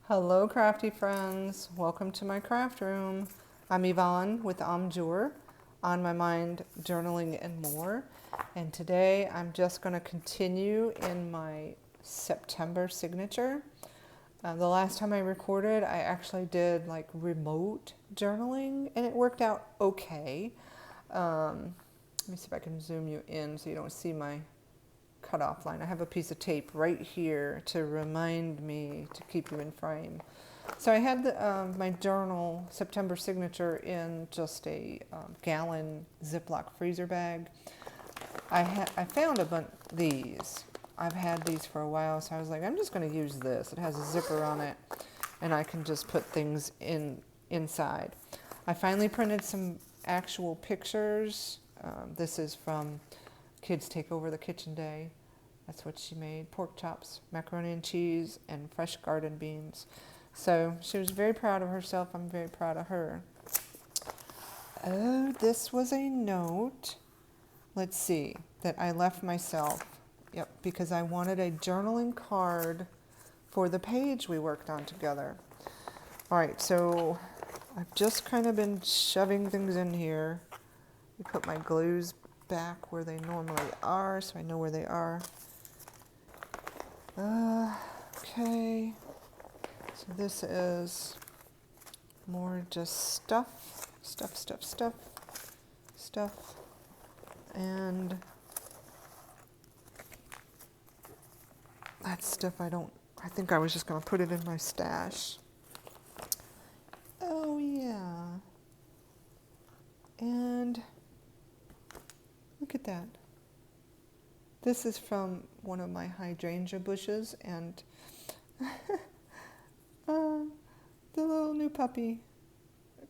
Hello crafty friends, welcome to my craft room. I'm Yvonne with Amjour, On My Mind, Journaling and More. And today I'm just going to continue in my September signature. The last time I recorded, I actually did like remote journaling and it worked out okay. Let me see if I can zoom you in so you don't see my cutoff line. I have a piece of tape right here to remind me to keep you in frame. So I had my journal September signature in just a gallon Ziploc freezer bag. I found a bunch of these. I've had these for a while, so I was like, I'm just going to use this. It has a zipper on it, and I can just put things inside. I finally printed some actual pictures. This is from Kids Take Over the Kitchen Day. That's what she made. Pork chops, macaroni and cheese, and fresh garden beans. So she was very proud of herself. I'm very proud of her. Oh, this was a note. Let's see, that I left myself. Yep, because I wanted a journaling card for the page we worked on together. All right, so I've just kind of been shoving things in here. We put my glues back where they normally are, so I know where they are. Okay, so this is more just stuff, and that stuff I think I was just going to put it in my stash. Oh yeah, and look at that. This is from one of my hydrangea bushes, and the little new puppy,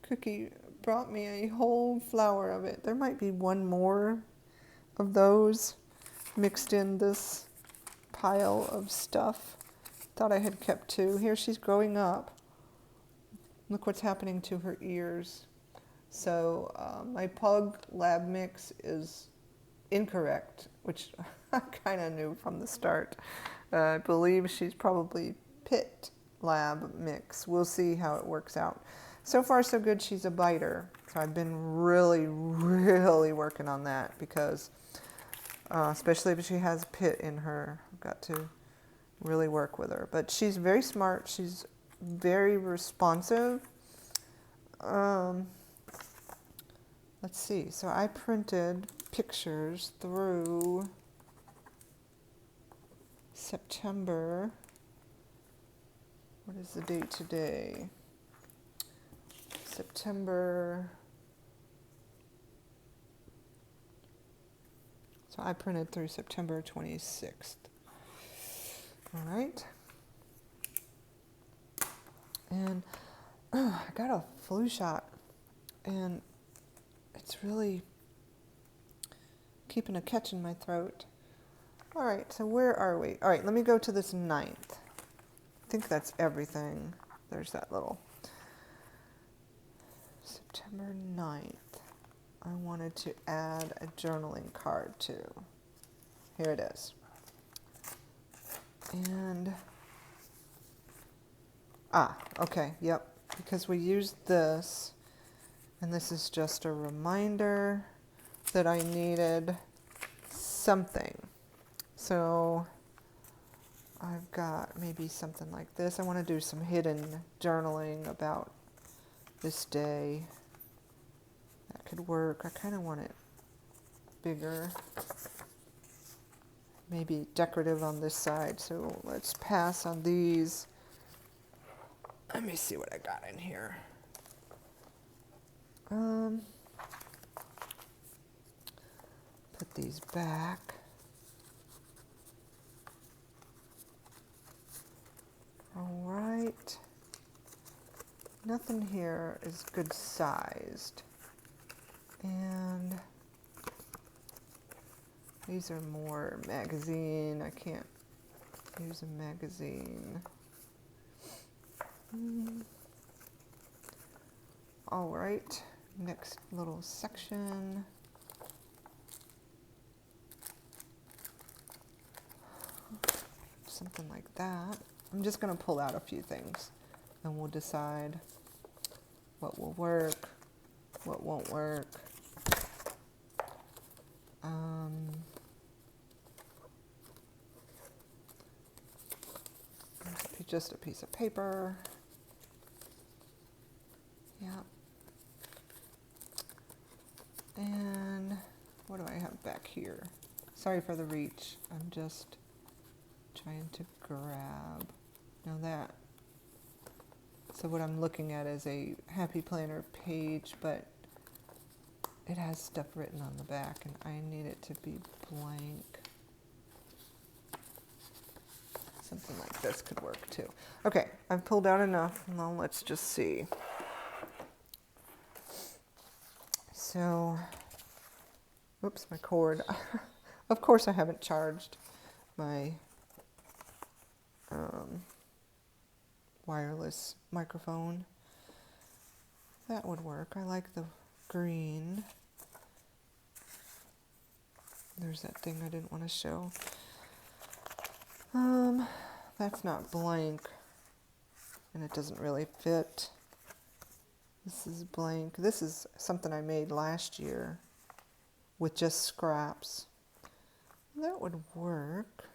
Cookie, brought me a whole flower of it. There might be one more of those mixed in this pile of stuff. Thought I had kept two. Here she's growing up. Look what's happening to her ears. So my pug lab mix is incorrect, which I kind of knew from the start. I believe she's probably pit lab mix. We'll see how it works out. So far so good, she's a biter. So I've been really working on that because especially if she has pit in her, I've got to really work with her. But she's very smart, she's very responsive. Let's see, so I printed pictures through September. What is the date today? September. So I printed through September 26th. All right. And I got a flu shot, and it's really keeping a catch in my throat. All right, so where are we? All right, let me go to this 9th. I think that's everything. There's that little September 9th. I wanted to add a journaling card to. Here it is. And, okay, yep, because we used this, and this is just a reminder that I needed something. So I've got maybe something like this. I want to do some hidden journaling about this day. That could work. I kind of want it bigger. Maybe decorative on this side. So let's pass on these. Let me see what I got in here. Put these back. All right. Nothing here is good sized. And these are more magazine. I can't use a magazine. All right, next little section. Something like that. I'm just going to pull out a few things. and we'll decide what will work, what won't work. Just a piece of paper. Yeah. And what do I have back here? Sorry for the reach. I'm just trying to grab. Now that. So what I'm looking at is a Happy Planner page, but it has stuff written on the back and I need it to be blank. Something like this could work too. Okay, I've pulled out enough. Now let's just see. So, oops, my cord. Of course I haven't charged my wireless microphone. That would work. I like the green. There's that thing I didn't want to show. That's not blank, and it doesn't really fit. This is blank. This is something I made last year with just scraps. That would work.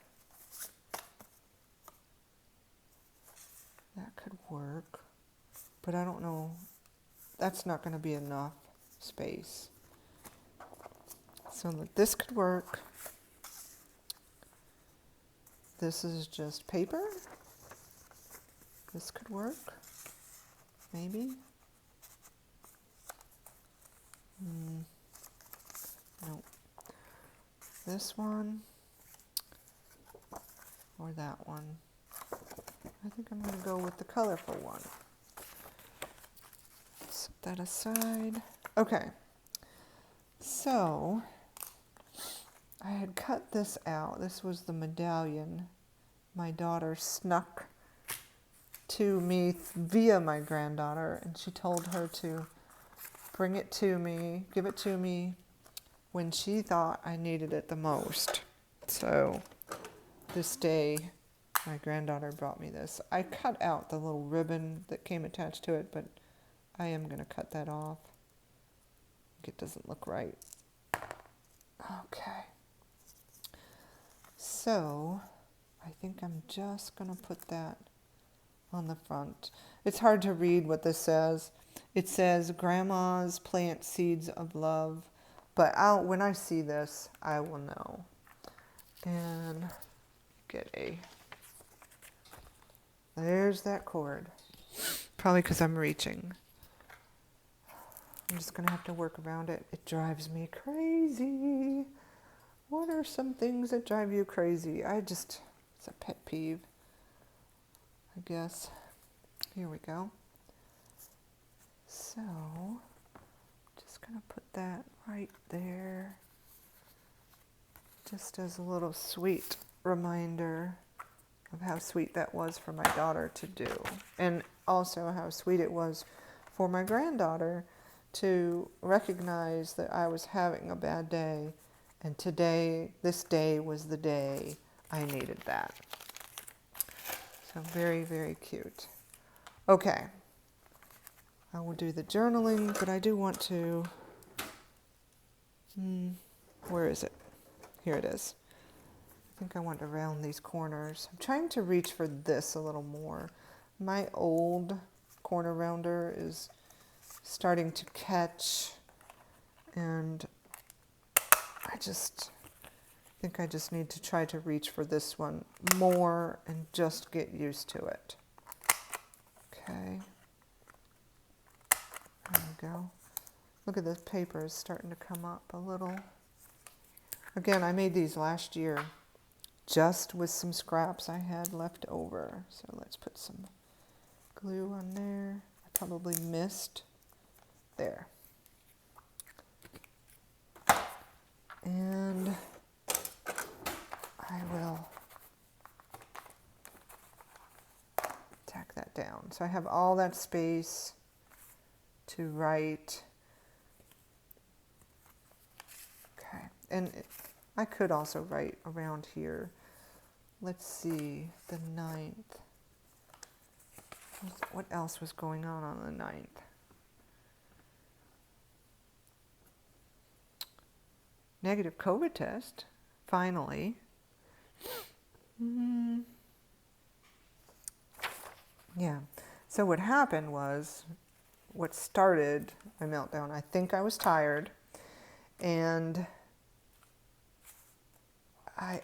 That could work, but I don't know. That's not going to be enough space. So this could work. This is just paper. This could work, maybe. Nope. This one or that one. I think I'm going to go with the colorful one. Set that aside. Okay. So I had cut this out. This was the medallion my daughter snuck to me via my granddaughter, and she told her to bring it to me, give it to me when she thought I needed it the most. So this day, my granddaughter brought me this. I cut out the little ribbon that came attached to it, but I am going to cut that off. It doesn't look right. Okay. So I think I'm just going to put that on the front. It's hard to read what this says. It says, Grandma's plant seeds of love. But when I see this, I will know. And get there's that cord. Probably because I'm reaching. I'm just going to have to work around it. It drives me crazy. What are some things that drive you crazy? It's a pet peeve, I guess. Here we go. So, just going to put that right there. Just as a little sweet reminder of how sweet that was for my daughter to do. And also how sweet it was for my granddaughter to recognize that I was having a bad day, and this day was the day I needed that. So very, very cute. Okay, I will do the journaling, but I do want to, where is it? Here it is. I think I want to round these corners. I'm trying to reach for this a little more. My old corner rounder is starting to catch, and I just think I just need to try to reach for this one more and just get used to it. Okay. There we go. Look at this paper is starting to come up a little. Again, I made these last year just with some scraps I had left over. So let's put some glue on there. I probably missed. There. And I will tack that down. So I have all that space to write. Okay. And I could also write around here. Let's see, the 9th. What else was going on the 9th? Negative COVID test, finally. Yeah. So what happened was, what started my meltdown, I think I was tired, and I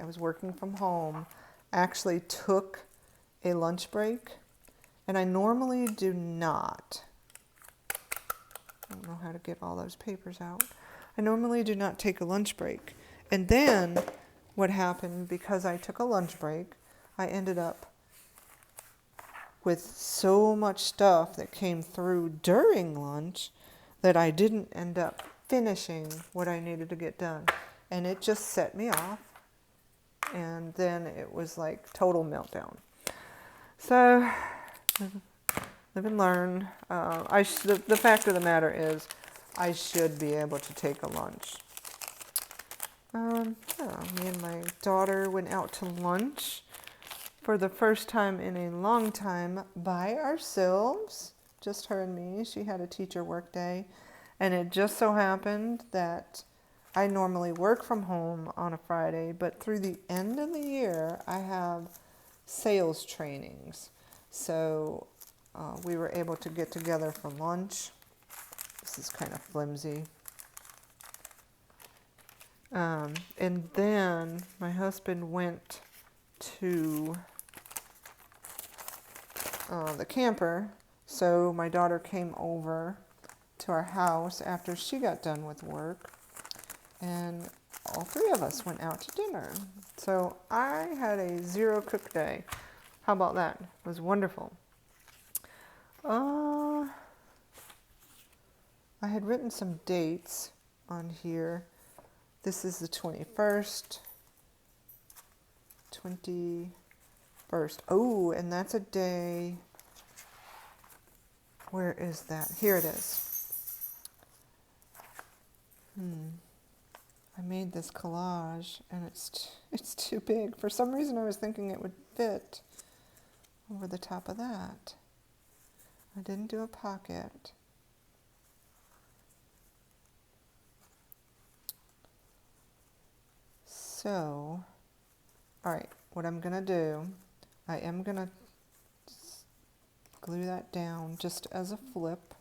was working from home, actually took a lunch break, and I normally do not. I don't know how to get all those papers out. I normally do not take a lunch break. And then what happened, because I took a lunch break, I ended up with so much stuff that came through during lunch that I didn't end up finishing what I needed to get done. And it just set me off. And then it was like total meltdown. So, live and learn. The fact of the matter is, I should be able to take a lunch. Me and my daughter went out to lunch for the first time in a long time by ourselves, just her and me. She had a teacher work day, and it just so happened that I normally work from home on a Friday, but through the end of the year, I have sales trainings. So we were able to get together for lunch. This is kind of flimsy. And then my husband went to the camper, so my daughter came over to our house after she got done with work, and all three of us went out to dinner. So I had a zero cook day. How about that? It was wonderful. I had written some dates on here. This is the 21st. 21st. Oh, and that's a day. Where is that? Here it is. I made this collage, and it's too big. For some reason, I was thinking it would fit over the top of that. I didn't do a pocket. So, all right, what I'm going to do, I am going to glue that down just as a flip.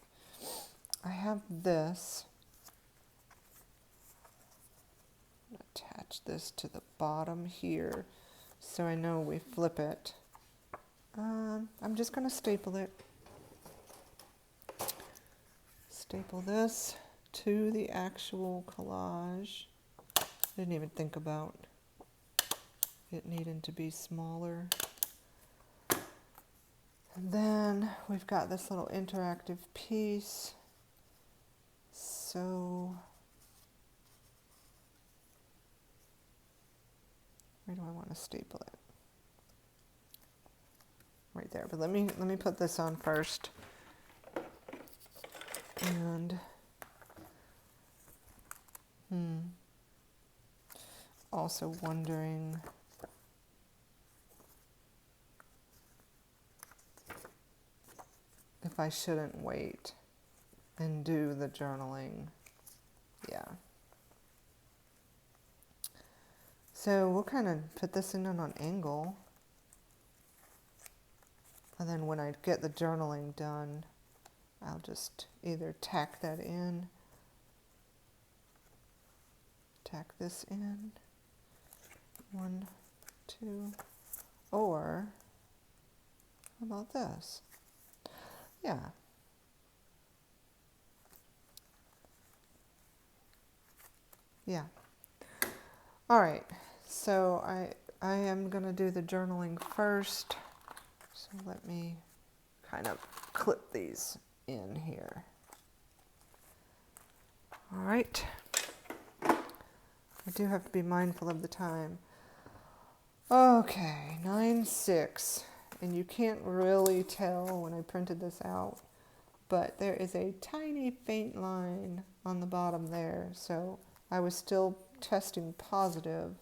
I have this. Attach this to the bottom here so I know we flip it. I'm just going to staple it. Staple this to the actual collage. Didn't even think about it needing to be smaller. And then we've got this little interactive piece. So where do I want to staple it? Right there. But let me put this on first. And also wondering if I shouldn't wait and do the journaling. Yeah. So we'll kind of put this in on an angle. And then when I get the journaling done, I'll just either tack that in, tack this in, 1, 2, or how about this? Yeah. Yeah. All right. So I am going to do the journaling first. So let me kind of clip these in here. All right. I do have to be mindful of the time. Okay, 9/6. And you can't really tell when I printed this out, but there is a tiny faint line on the bottom there. So I was still testing positive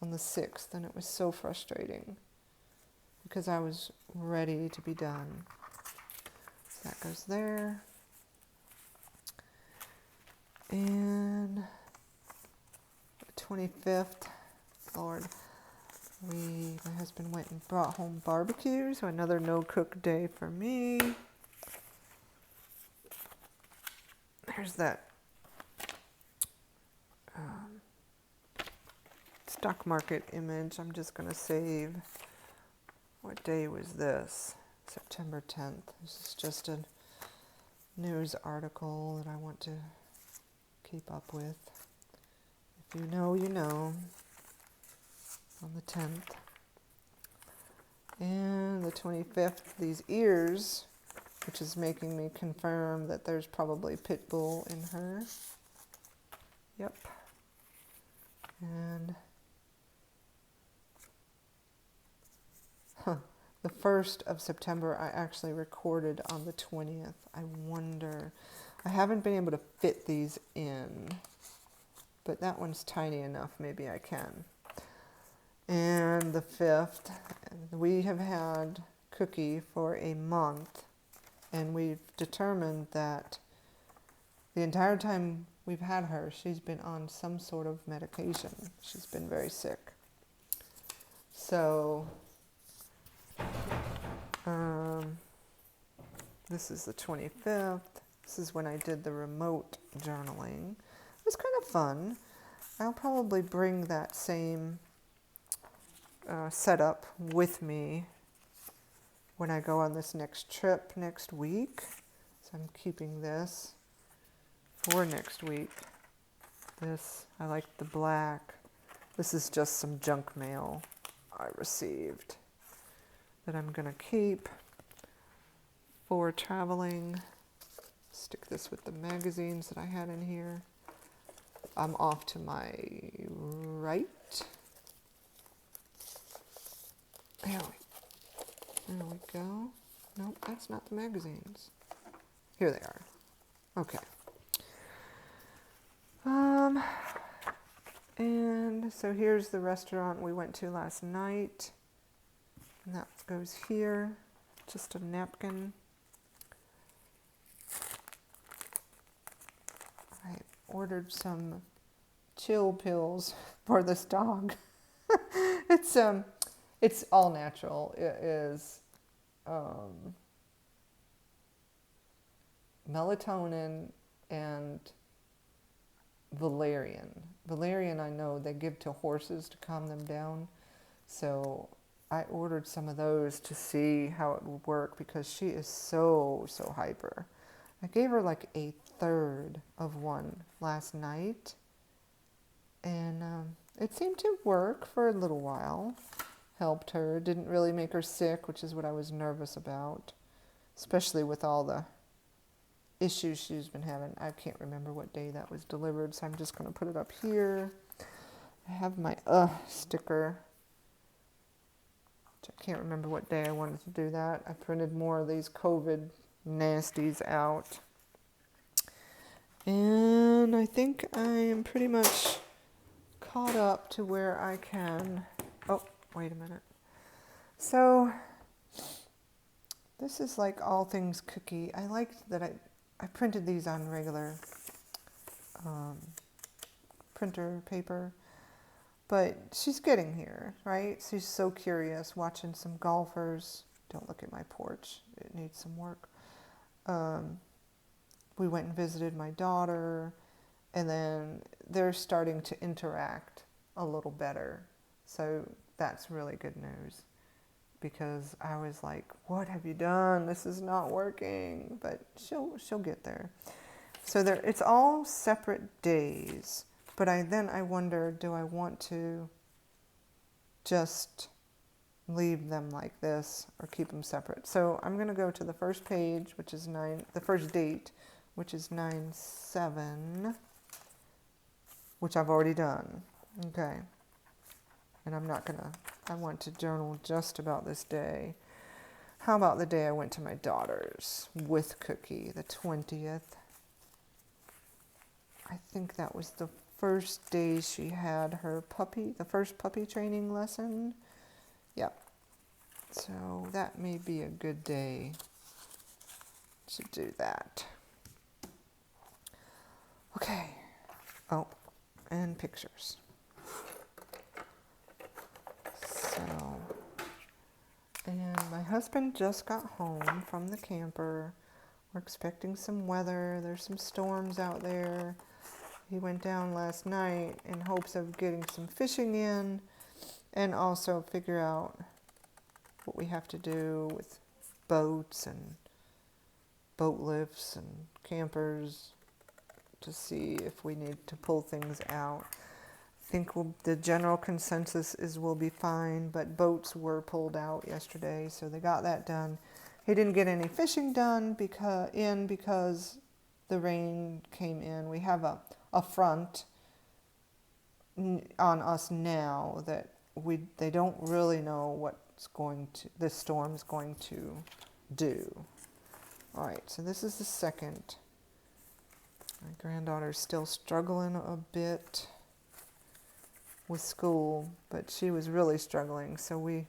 on the 6th, and it was so frustrating because I was ready to be done. So that goes there. And the 25th, Lord, my husband went and brought home barbecue, so another no-cook day for me. There's that stock market image. I'm just going to save. What day was this? September 10th. This is just a news article that I want to keep up with. If you know, you know. On the 10th. And the 25th, these ears, which is making me confirm that there's probably pit bull in her. Yep. And the 1st of September, I actually recorded on the 20th. I wonder, I haven't been able to fit these in, but that one's tiny enough, maybe I can. And the 5th, we have had Cookie for a month, and we've determined that the entire time we've had her, she's been on some sort of medication. She's been very sick. So, this is the 25th. This is when I did the remote journaling. It was kind of fun. I'll probably bring that same setup with me when I go on this next trip next week. So I'm keeping this for next week. This, I like the black. This is just some junk mail I received that I'm going to keep for traveling. Stick this with the magazines that I had in here. I'm off to my right. There we go. Nope, that's not the magazines. Here they are. Okay. And so here's the restaurant we went to last night. And that goes here. Just a napkin. I ordered some chill pills for this dog. It's all natural. It is melatonin and valerian. Valerian, I know they give to horses to calm them down. So I ordered some of those to see how it would work because she is so hyper. I gave her like a third of one last night. And it seemed to work for a little while. Helped her. Didn't really make her sick, which is what I was nervous about. Especially with all the issues she's been having. I can't remember what day that was delivered, so I'm just going to put it up here. I have my sticker. Which I can't remember what day I wanted to do that. I printed more of these COVID nasties out. And I think I am pretty much caught up to where I can... Oh, wait a minute. So, this is like all things Cookie. I liked that I printed these on regular printer paper. But she's getting here, right? She's so curious, watching some golfers. Don't look at my porch. It needs some work. We went and visited my daughter, and then they're starting to interact a little better. So that's really good news, because I was like, what have you done? This is not working. But she'll get there. So it's all separate days. But I wonder, do I want to just leave them like this or keep them separate? So I'm going to go to the first page, which is the first date, which is 9/7, which I've already done. Okay. And I want to journal just about this day. How about the day I went to my daughter's with Cookie, the 20th? I think that was the first day she had her puppy, the first puppy training lesson. Yep. So that may be a good day to do that. Okay. Oh, and pictures. So, and my husband just got home from the camper. We're expecting some weather. There's some storms out there. He went down last night in hopes of getting some fishing in and also figure out what we have to do with boats and boat lifts and campers to see if we need to pull things out. I think the general consensus is we'll be fine, but boats were pulled out yesterday, so they got that done. He didn't get any fishing done because the rain came in. We have a front on us now that they don't really know what this storm's going to do. All right, so this is the second. My granddaughter's still struggling a bit with school, but she was really struggling, so we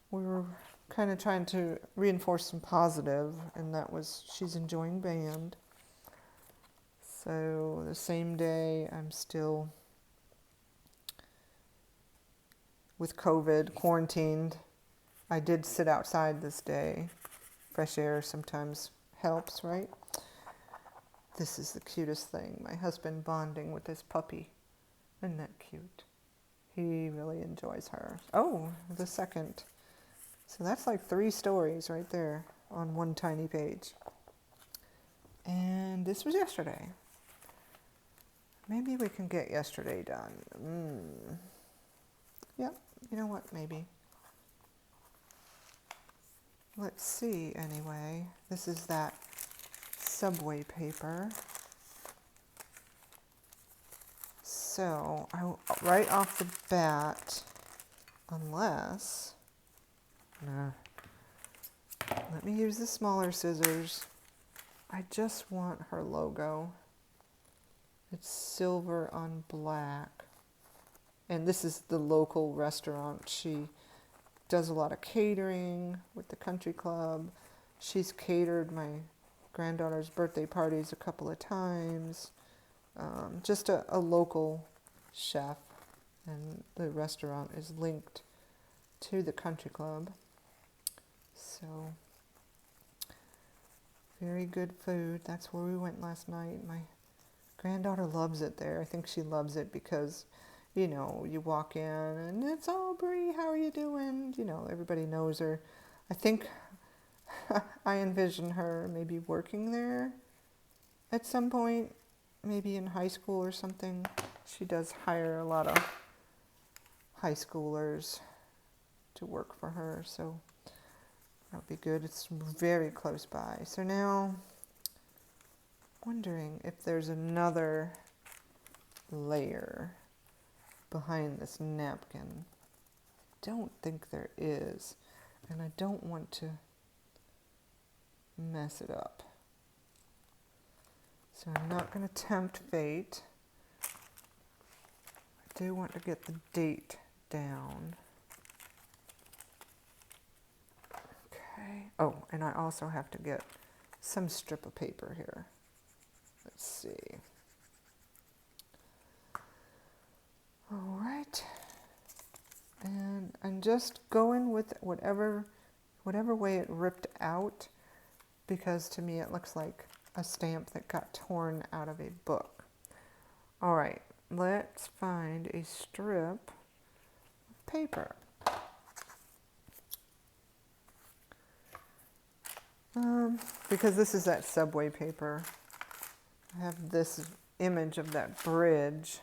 were kind of trying to reinforce some positive, and that was she's enjoying band. So the same day, I'm still with COVID, quarantined. I did sit outside this day. Fresh air sometimes helps, right? This is the cutest thing. My husband bonding with this puppy. Isn't that cute? He really enjoys her. Oh, the second. So that's like 3 stories right there on one tiny page. And this was yesterday. Maybe we can get yesterday done. Yep, you know what, maybe. Let's see, anyway. This is that subway paper. So, right off the bat, unless... Nah. Let me use the smaller scissors. I just want her logo. It's silver on black. And this is the local restaurant. She does a lot of catering with the country club. She's catered my granddaughter's birthday parties a couple of times. Just a local chef. And the restaurant is linked to the country club. So, very good food. That's where we went last night. My granddaughter loves it there. I think she loves it because, you know, you walk in and it's Aubrey, how are you doing? You know, everybody knows her. I think I envision her maybe working there at some point, maybe in high school or something. She does hire a lot of high schoolers to work for her, so that'll be good. It's very close by. So now, wondering if there's another layer behind this napkin. Don't think there is, and I don't want to mess it up. So I'm not going to tempt fate. I do want to get the date down. Okay. Oh, and I also have to get some strip of paper here. Let's see. All right. And I'm just going with whatever way it ripped out, because to me it looks like a stamp that got torn out of a book. All right, let's find a strip of paper. Because this is that subway paper. I have this image of that bridge.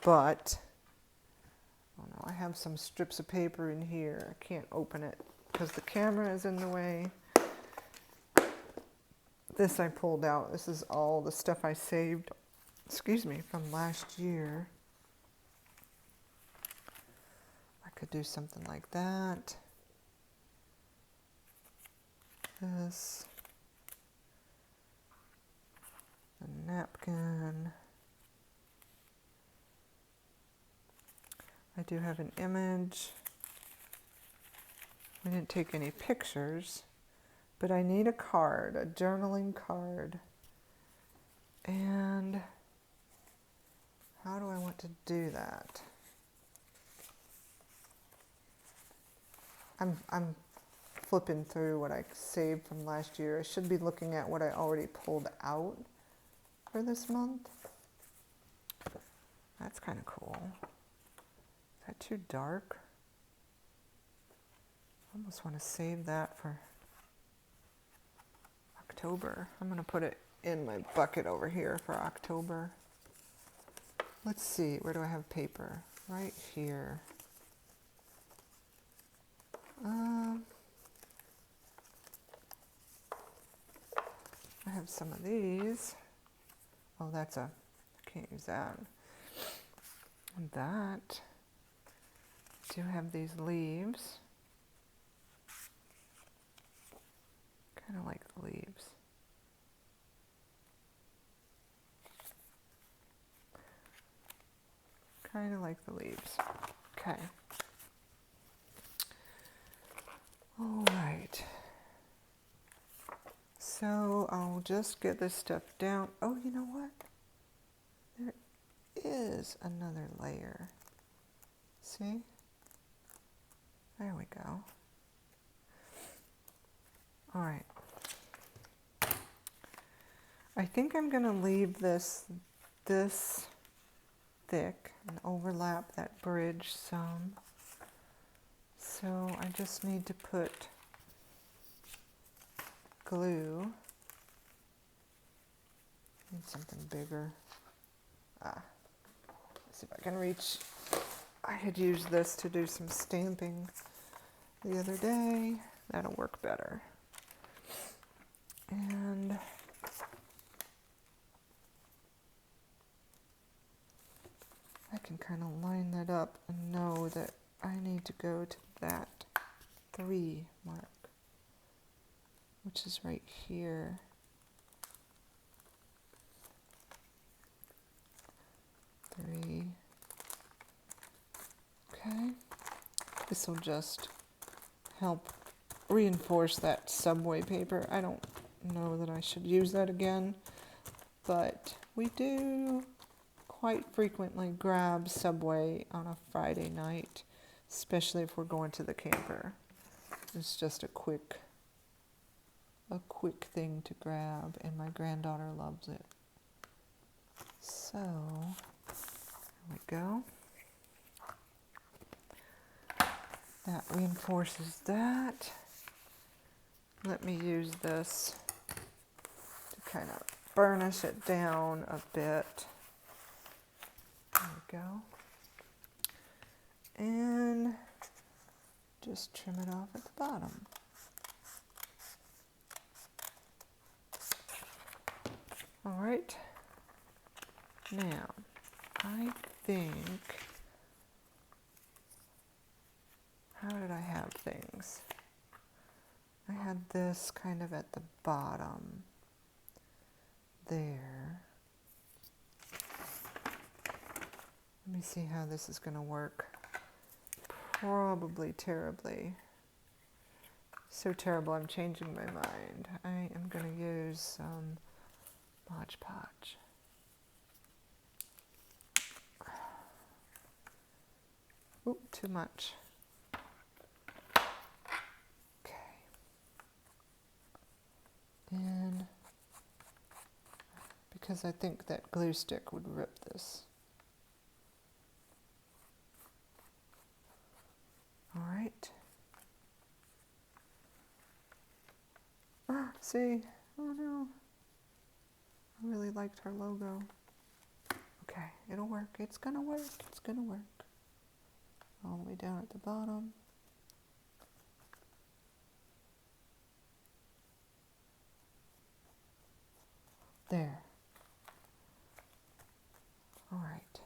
But, oh no, I have some strips of paper in here. I can't open it because the camera is in the way. This I pulled out. This is all the stuff I saved, from last year. I could do something like that. This. A napkin. I do have an image. I didn't take any pictures, but I need a card, a journaling card. And how do I want to do that? I'm flipping through what I saved from last year. I should be looking at what I already pulled out for this month. That's kind of cool. Is that too dark? I almost want to save that for October. I'm going to put it in my bucket over here for October. Let's see, where do I have paper? Right here. I have some of these. Oh, that's a, I can't use that. And that. I do have these leaves. Kind of like the leaves. Kind of like the leaves. Okay. All right. So I'll just get this stuff down. Oh, you know what? There is another layer. See? There we go. All right. I think I'm going to leave this thick and overlap that bridge some. So I just need to put glue. Need something bigger. Let's see if I can reach. I had used this to do some stamping the other day. That'll work better. And I can kind of line that up and know that I need to go to that 3 mark, which is right here. Three. Okay. This will just help reinforce that subway paper. I don't know that I should use that again, but we do quite frequently grab Subway on a Friday night, especially if we're going to the camper. It's just a quick thing to grab, and my granddaughter loves it. So, there we go. That reinforces that. Let me use this to kind of burnish it down a bit. There we go. And just trim it off at the bottom. All right. Now, I think, how did I have things? I had this kind of at the bottom there. Let me see how this is going to work. Probably terribly. So terrible, I'm changing my mind. I am going to use some Mod Podge. Oop, too much. Okay. And because I think that glue stick would rip this. All right. See? Oh no. I really liked our logo. Okay, it'll work. It's gonna work. It's gonna work. All the way down at the bottom. There. All right.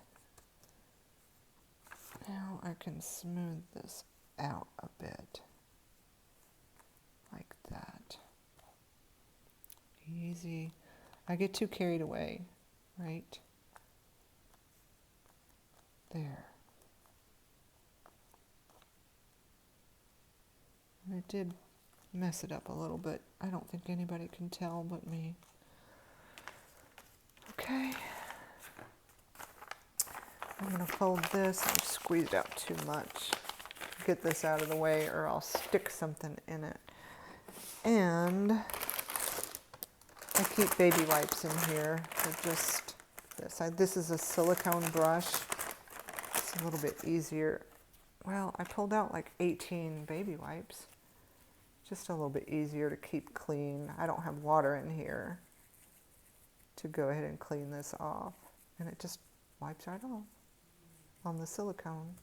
Now I can smooth this out a bit. Like that. Easy. I get too carried away, right? There. did mess it up a little bit. I don't think anybody can tell but me. Okay. I'm going to fold this. I squeezed out too much. Get this out of the way or I'll stick something in it. And I keep baby wipes in here for just this. This is a silicone brush. It's a little bit easier. Well, I pulled out like 18 baby wipes. Just a little bit easier to keep clean. I don't have water in here to go ahead and clean this off. And it just wipes right off on the silicone.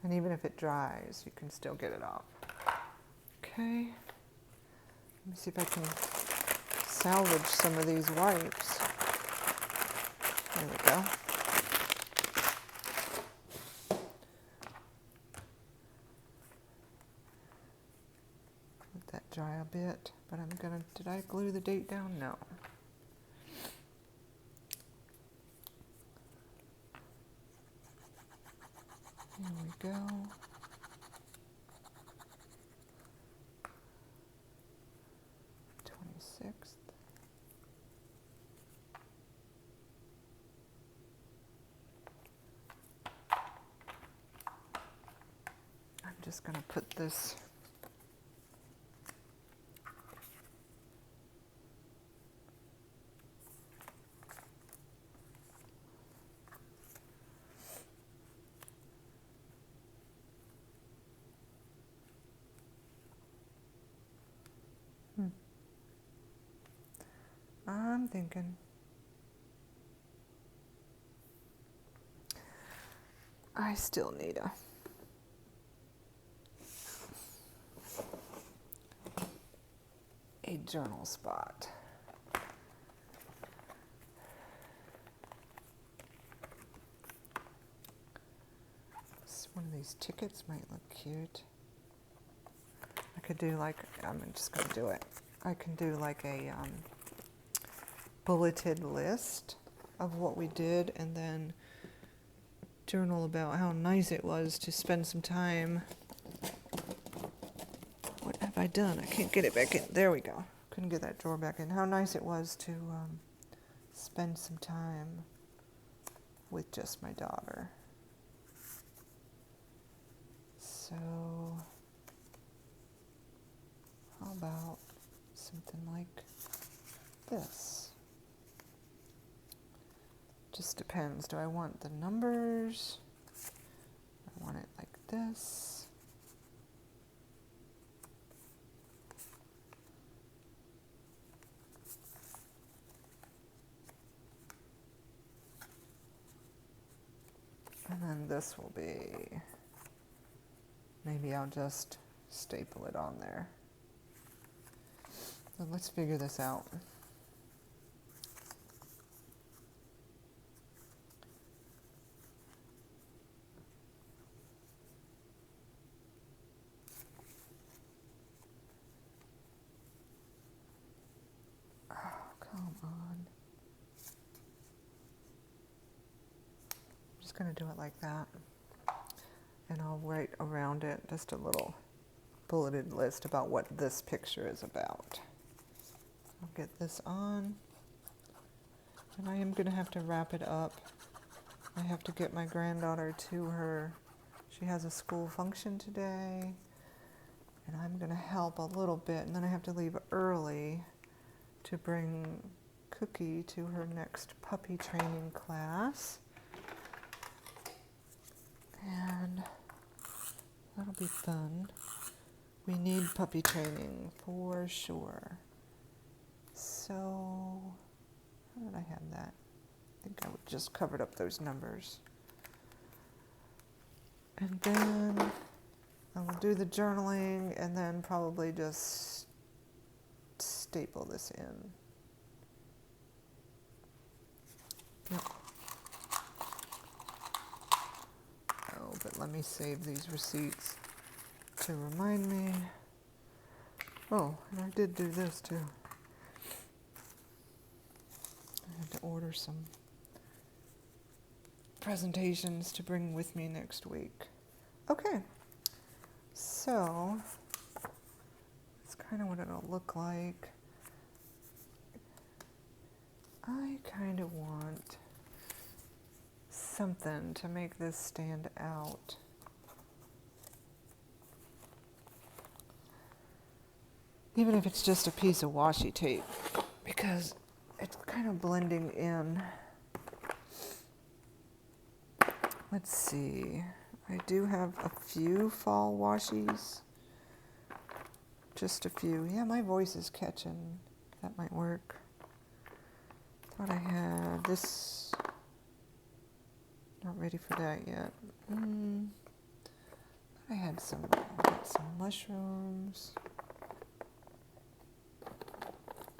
And even if it dries, you can still get it off. Okay. Let me see if I can salvage some of these wipes. There we go. Let that dry a bit, but I'm gonna, did I glue the date down? No. Here we go. I'm just going to put this I'm thinking I still need a journal spot. One of these tickets might look cute. I could do like, I'm just going to do it. I can do like a bulleted list of what we did and then journal about how nice it was to spend some time. What have I done? I can't get it back in. There we go. Couldn't get that drawer back in. How nice it was to spend some time with just my daughter. So, how about something like this? Just depends. Do I want the numbers? I want it like this. And then this will be, maybe I'll just staple it on there. So let's figure this out. Oh, come on. I'm just going to do it like that. And I'll write around it just a little bulleted list about what this picture is about. I'll get this on. And I am going to have to wrap it up. I have to get my granddaughter to her. She has a school function today. And I'm going to help a little bit. And then I have to leave early to bring Cookie to her next puppy training class. And that'll be fun. We need puppy training for sure. So, how did I have that? I think I just covered up those numbers. And then I will do the journaling and then probably just staple this in. Yep. Oh, but let me save these receipts to remind me. Oh, and I did do this too. I had to order some presentations to bring with me next week. Okay. So that's kind of what it'll look like. I kind of want something to make this stand out. Even if it's just a piece of washi tape, because it's kind of blending in. Let's see. I do have a few fall washies. Just a few. Yeah, my voice is catching. That might work. Thought I had this. Not ready for that yet. I had some mushrooms.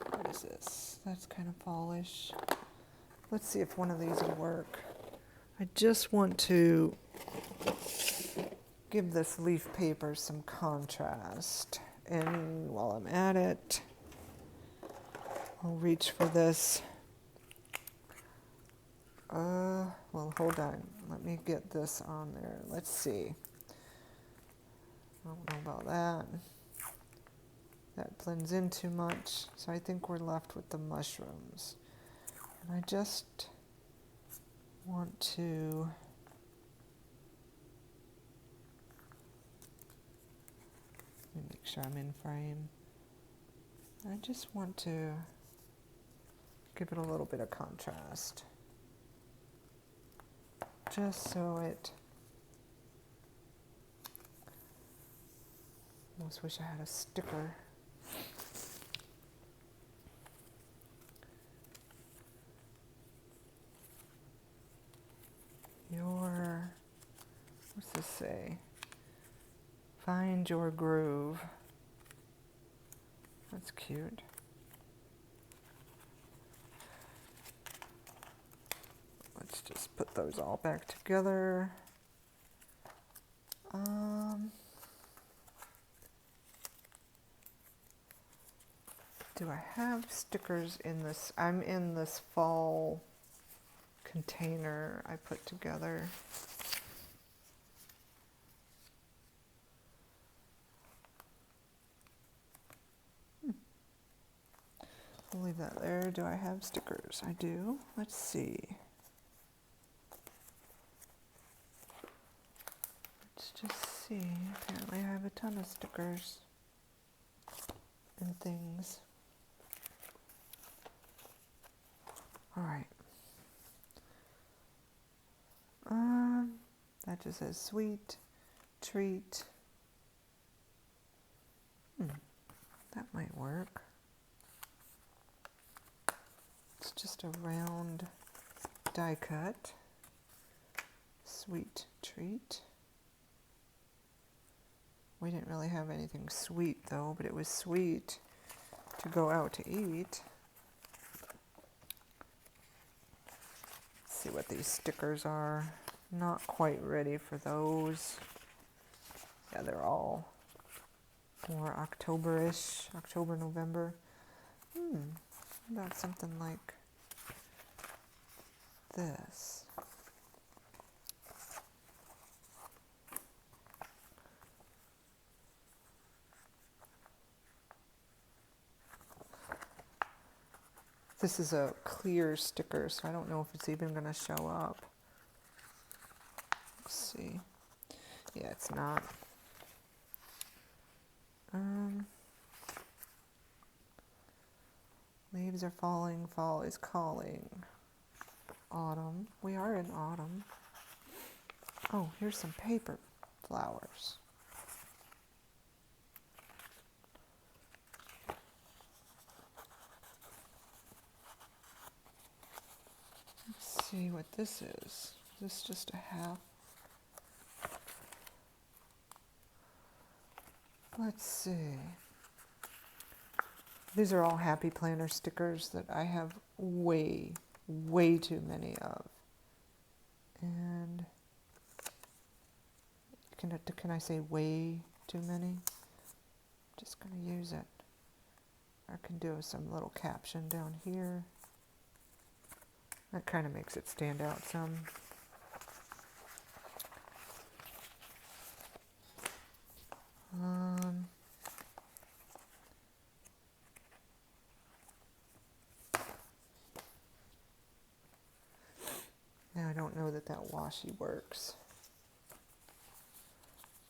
What is this? That's kind of fallish. Let's see if one of these will work. I just want to give this leaf paper some contrast. And while I'm at it, I'll reach for this. Well, hold on. Let me get this on there. Let's see. I don't know about that. That blends in too much, so I think we're left with the mushrooms. And I just want to let me make sure I'm in frame. I just want to give it a little bit of contrast. Just so it, almost wish I had a sticker. What's this say? Find your groove. That's cute. Let's just put those all back together. Do I have stickers in this? I'm in this fall container I put together. I'll leave that there. Do I have stickers? I do. Let's see. Let's just see. Apparently I have a ton of stickers and things. All right. That just says sweet treat. That might work. It's just a round die cut. Sweet treat. We didn't really have anything sweet though, but it was sweet to go out to eat. Let's see what these stickers are. Not quite ready for those. Yeah, they're all more October-ish, October, November. About something like this. This is a clear sticker, so I don't know if it's even going to show up. Let's see. Yeah, it's not. Leaves are falling, fall is calling. Autumn. We are in autumn. Oh, here's some paper flowers. Let's see what this is. Is this just a half? Let's see. These are all Happy Planner stickers that I have way too many of. And can I say way too many? I'm just going to use it. I can do some little caption down here. That kind of makes it stand out some. Now I don't know that that washi works,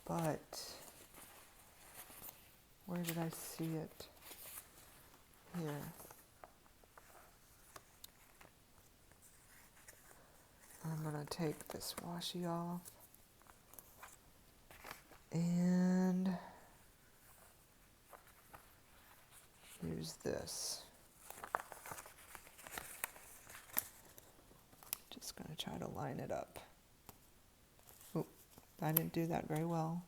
but where did I see it? Here. I'm going to take this washi off and use this. Just going to try to line it up. Oop, I didn't do that very well.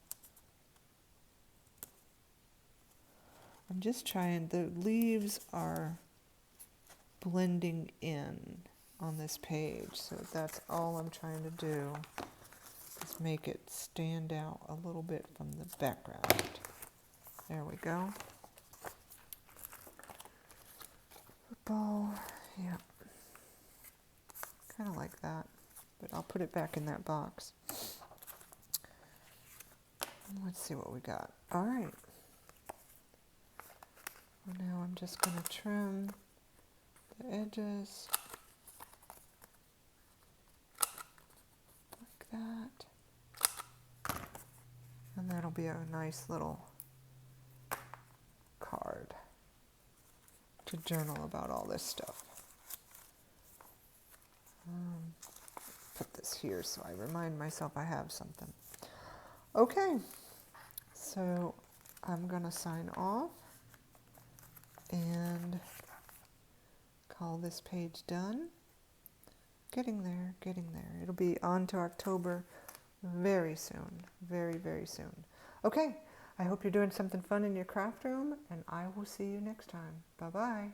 I'm just trying, the leaves are blending in on this page, so that's all I'm trying to do, is make it stand out a little bit from the background. There we go. Football, yeah. Kind of like that, but I'll put it back in that box. Let's see what we got. All right. Now I'm just going to trim the edges like that. And that'll be a nice little card to journal about all this stuff. Put this here so I remind myself I have something. Okay, so I'm going to sign off and call this page done. Getting there, getting there. It'll be on to October very soon, very, very soon. Okay, I hope you're doing something fun in your craft room, and I will see you next time. Bye-bye.